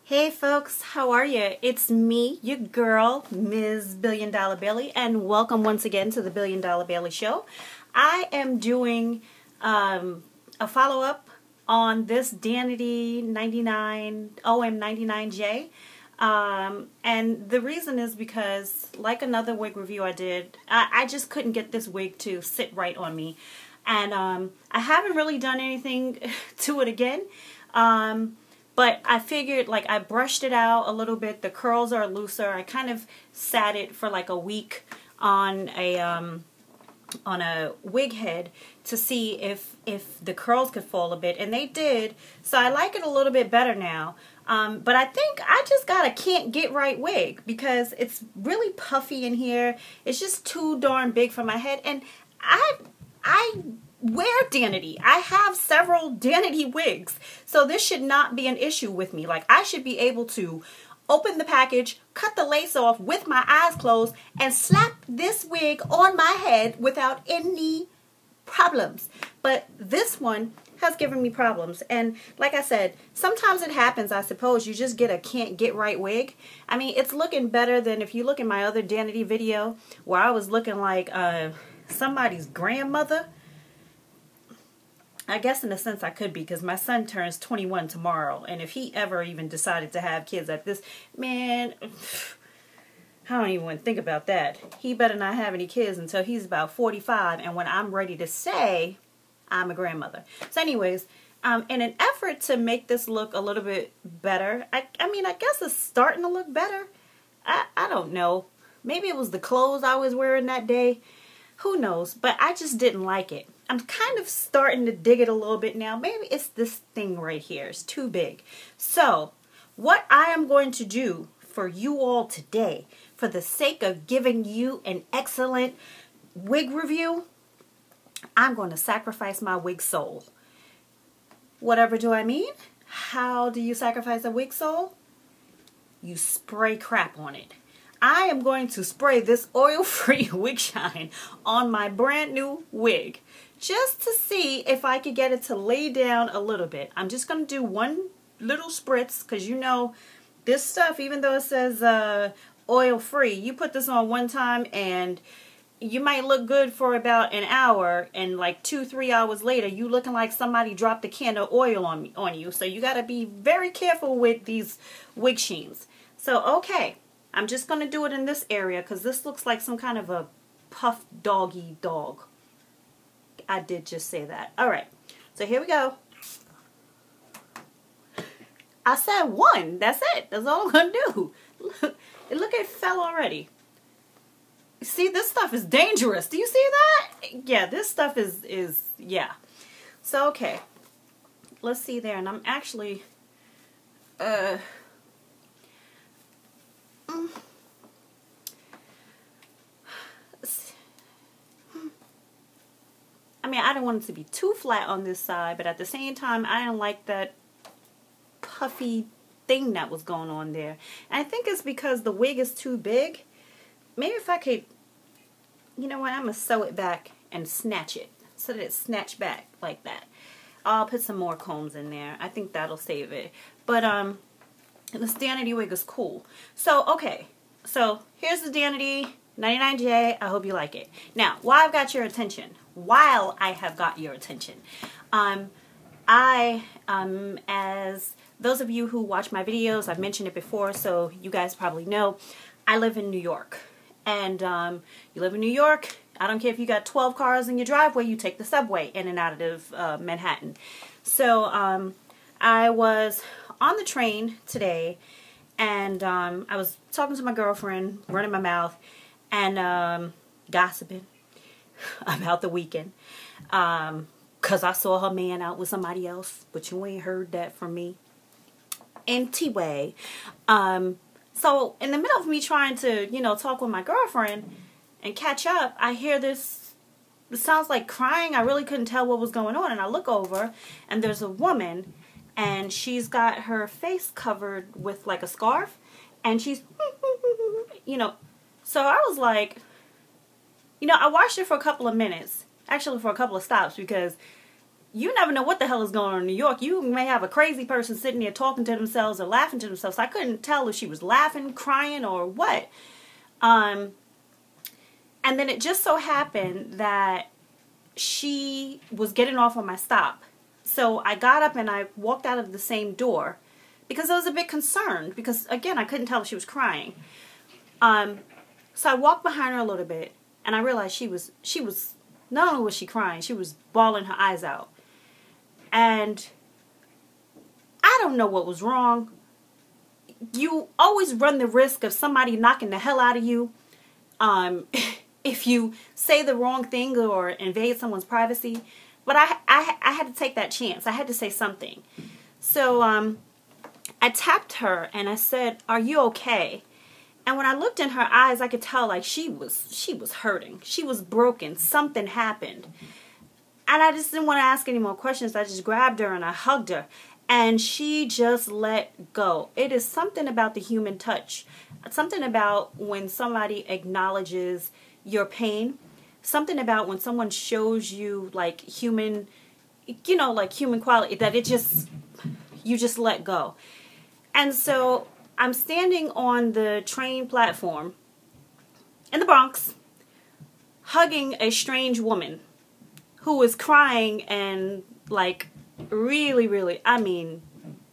Hey folks, how are you? It's me, your girl, Ms. $1 Billion Bailey, and welcome once again to the $1 Billion Bailey Show. I am doing a follow-up on this Danity 99 OM99J. And the reason is because, like another wig review I did, I just couldn't get this wig to sit right on me. And I haven't really done anything to it again. But I figured, like, I brushed it out a little bit. The curls are looser. I kind of sat it for like a week on a wig head to see if the curls could fall a bit, and they did. So I like it a little bit better now. But I think I just got a can't get right wig because it's really puffy in here. It's just too darn big for my head, and I wear Danity. I have several Danity wigs, so this should not be an issue with me. Like, I should be able to open the package, cut the lace off with my eyes closed, and slap this wig on my head without any problems. But this one has given me problems, and like I said, sometimes it happens. I suppose you just get a can't get right wig. I mean, it's looking better than if you look at my other Danity video where I was looking like somebody's grandmother. I guess in a sense I could be, because my son turns 21 tomorrow, and if he ever even decided to have kids at this, man, I don't even want to think about that. He better not have any kids until he's about 45, and when I'm ready to say I'm a grandmother. So anyways, in an effort to make this look a little bit better, I mean, I guess it's starting to look better. I don't know. Maybe it was the clothes I was wearing that day. Who knows? But I just didn't like it. I'm kind of starting to dig it a little bit now. Maybe it's this thing right here. It's too big. So, what I am going to do for you all today, for the sake of giving you an excellent wig review, I'm going to sacrifice my wig soul. Whatever do I mean? How do you sacrifice a wig soul? You spray crap on it. I am going to spray this oil-free wig shine on my brand new wig just to see if I could get it to lay down a little bit. I'm just going to do one little spritz, because you know this stuff, even though it says oil-free, you put this on one time and you might look good for about an hour, and like 2-3 hours later you looking like somebody dropped a can of oil on you. So you got to be very careful with these wig sheens. So okay, I'm just going to do it in this area because this looks like some kind of a puff doggy dog. I did just say that. Alright, so here we go. I said one. That's it. That's all I'm going to do. Look, it fell already. See, this stuff is dangerous. Do you see that? Yeah, this stuff is yeah. So, okay. Let's see there. And I'm actually... I mean, I don't want it to be too flat on this side, but at the same time, I don't like that puffy thing that was going on there. And I think it's because the wig is too big. Maybe if I could, you know what, I'm going to sew it back and snatch it so that it's snatched back like that. I'll put some more combs in there. I think that'll save it. But this Danity wig is cool. So, okay. So, here's the Danity 99J. I hope you like it. Now, while I've got your attention, as those of you who watch my videos, I've mentioned it before, so you guys probably know, I live in New York. And you live in New York, I don't care if you got 12 cars in your driveway, you take the subway in and out of Manhattan. So I was on the train today, and I was talking to my girlfriend, running my mouth, and gossiping about the weekend, because I saw her man out with somebody else, but you ain't heard that from me. Anyway, so in the middle of me trying to, you know, talk with my girlfriend and catch up, I hear this, it sounds like crying. I really couldn't tell what was going on, and I look over, and there's a woman, and she's got her face covered with like a scarf, and she's, you know, so I was like, you know, I watched it for a couple of minutes, actually for a couple of stops, because you never know what the hell is going on in New York. You may have a crazy person sitting there talking to themselves or laughing to themselves. So I couldn't tell if she was laughing, crying, or what. And then it just so happened that she was getting off on my stop. So I got up and I walked out of the same door because I was a bit concerned because, again, I couldn't tell if she was crying. So I walked behind her a little bit and I realized she was, not only was she crying, she was bawling her eyes out. And I don't know what was wrong. You always run the risk of somebody knocking the hell out of you. If you say the wrong thing or invade someone's privacy. But I had to take that chance. I had to say something. So I tapped her and I said, "Are you okay?" And when I looked in her eyes, I could tell like she was hurting. She was broken. Something happened. And I just didn't want to ask any more questions. I just grabbed her and I hugged her. And she just let go. It is something about the human touch. Something about when somebody acknowledges your pain. Something about when someone shows you like human, you know, like human quality, that it just, you just let go. And so I'm standing on the train platform in the Bronx, hugging a strange woman who was crying and like really, I mean,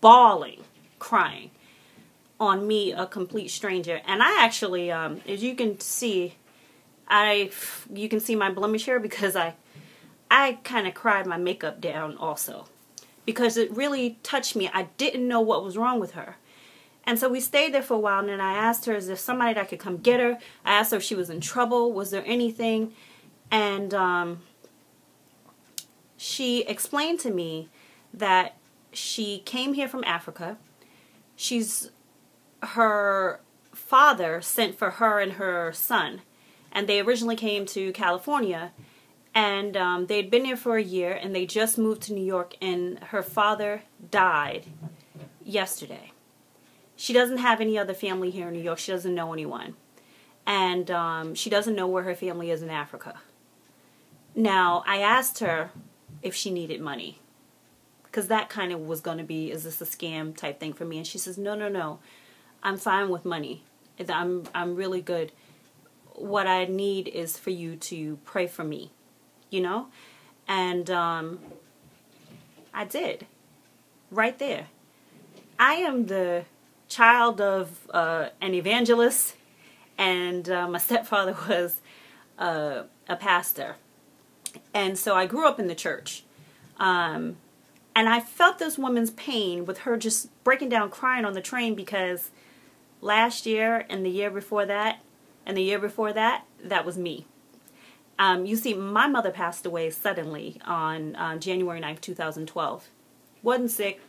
bawling, crying on me, a complete stranger. And I actually, as you can see, you can see my blemish here because I kind of cried my makeup down also because it really touched me. I didn't know what was wrong with her. And so we stayed there for a while, and then I asked her, is there somebody that could come get her? I asked her if she was in trouble. Was there anything? And she explained to me that she came here from Africa. Her father sent for her and her son. And they originally came to California, and they'd been there for a year, and they just moved to New York, and her father died yesterday. She doesn't have any other family here in New York. She doesn't know anyone. And she doesn't know where her family is in Africa. Now, I asked her if she needed money, because that kind of was going to be, is this a scam type thing for me? And she says, no, I'm fine with money. I'm really good. What I need is for you to pray for me, you know? And I did, right there. I am the child of an evangelist, and my stepfather was a pastor. And so I grew up in the church. And I felt this woman's pain with her just breaking down crying on the train because last year and the year before that, and the year before that, that was me. You see, my mother passed away suddenly on January 9th, 2012. Wasn't sick.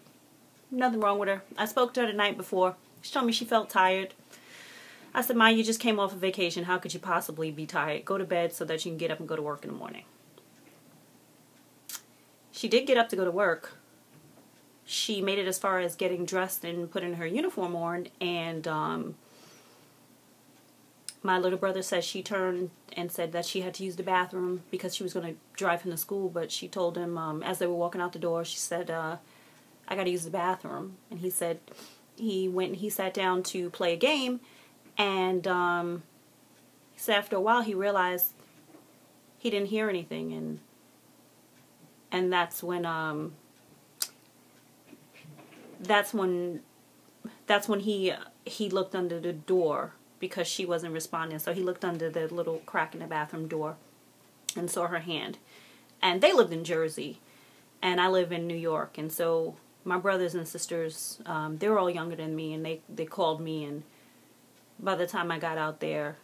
Nothing wrong with her. I spoke to her the night before. She told me she felt tired. I said, Ma, you just came off a vacation. How could you possibly be tired? Go to bed so that you can get up and go to work in the morning. She did get up to go to work. She made it as far as getting dressed and putting her uniform on, and my little brother says she turned and said that she had to use the bathroom because she was going to drive him to school, but she told him as they were walking out the door, she said, I got to use the bathroom. And he said he went and he sat down to play a game, and he said after a while he realized he didn't hear anything, and that's when he looked under the door because she wasn't responding. So he looked under the little crack in the bathroom door and saw her hand. And they lived in Jersey, and I live in New York. And so my brothers and sisters, they were all younger than me, and they called me. And by the time I got out there,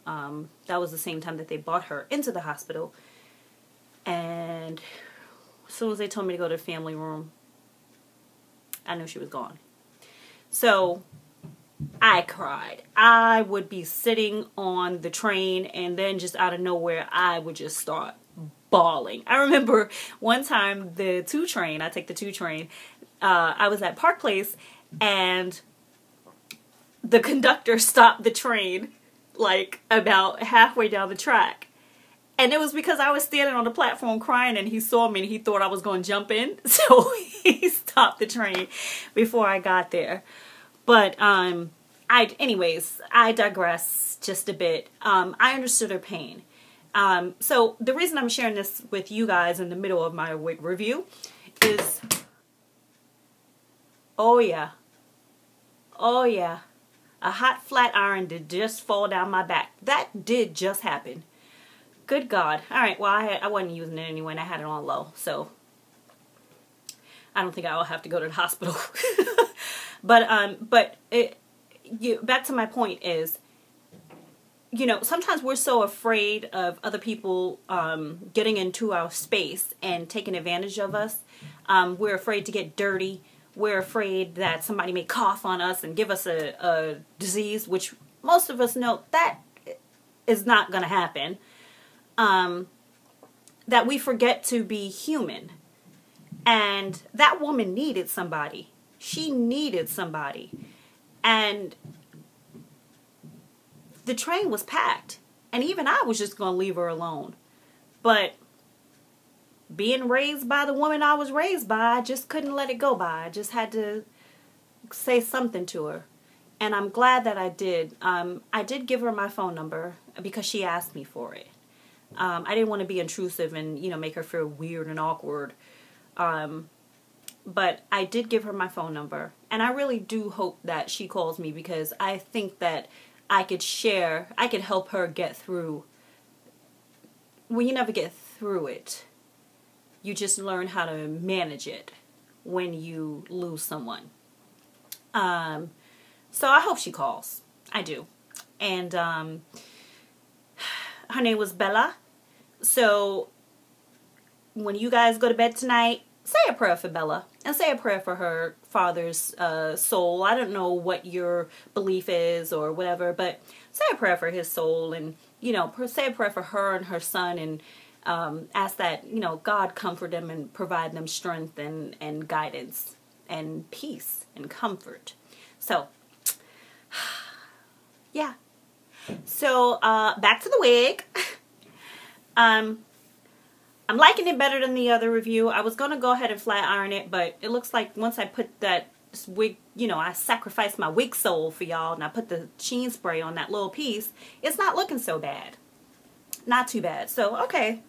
that was the same time that they brought her into the hospital. And as soon as they told me to go to the family room, I knew she was gone. So I cried. I would be sitting on the train, and then just out of nowhere, I would just start bawling. I remember one time the 2 train, I take the 2 train, I was at Park Place, and the conductor stopped the train like about halfway down the track. And it was because I was standing on the platform crying, and he saw me and he thought I was going to jump in. So he stopped the train before I got there. But anyways, I digress just a bit. I understood her pain. So the reason I'm sharing this with you guys in the middle of my wig review is, oh yeah, a hot flat iron did just fall down my back. That did just happen. Good God. All right, well, I wasn't using it anyway, and I had it on low, so I don't think I will have to go to the hospital. But back to my point is, you know, sometimes we're so afraid of other people getting into our space and taking advantage of us. We're afraid to get dirty. We're afraid that somebody may cough on us and give us a disease, which most of us know that is not going to happen. That we forget to be human. And that woman needed somebody. She needed somebody. And the train was packed. And even I was just going to leave her alone. But being raised by the woman I was raised by, I just couldn't let it go by. I just had to say something to her. And I'm glad that I did. I did give her my phone number because she asked me for it. I didn't want to be intrusive and, you know, make her feel weird and awkward. But I did give her my phone number. And I really do hope that she calls me, because I think that I could help her get through. When you never get through it, you just learn how to manage it when you lose someone. So I hope she calls. I do. And her name was Bella. So when you guys go to bed tonight, say a prayer for Bella. And say a prayer for her father's soul. I don't know what your belief is or whatever, but say a prayer for his soul. And, you know, say a prayer for her and her son, and ask that, you know, God comfort them and provide them strength and guidance and peace and comfort. So, yeah. So, back to the wig. I'm liking it better than the other review. I was going to go ahead and flat iron it, but it looks like once I put that wig, you know, I sacrificed my wig sole for y'all, and I put the sheen spray on that little piece, it's not looking so bad. Not too bad. So, okay.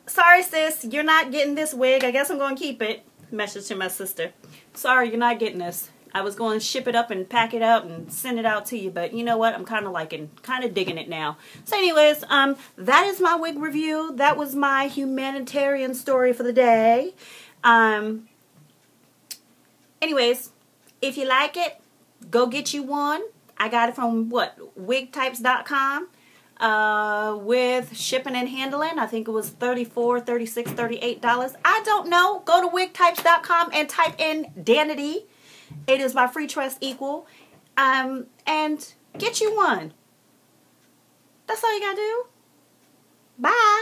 Sorry, sis, you're not getting this wig. I guess I'm going to keep it. Message to my sister. Sorry, you're not getting this. I was going to ship it up and pack it out and send it out to you, but you know what? I'm kind of digging it now. So anyways, that is my wig review. That was my humanitarian story for the day. Anyways, if you like it, go get you one. I got it from, wigtypes.com. With shipping and handling. I think it was $34, $36, $38. I don't know. Go to wigtypes.com and type in Danity. It is my Freetress equal. And get you one. That's all you gotta do. Bye.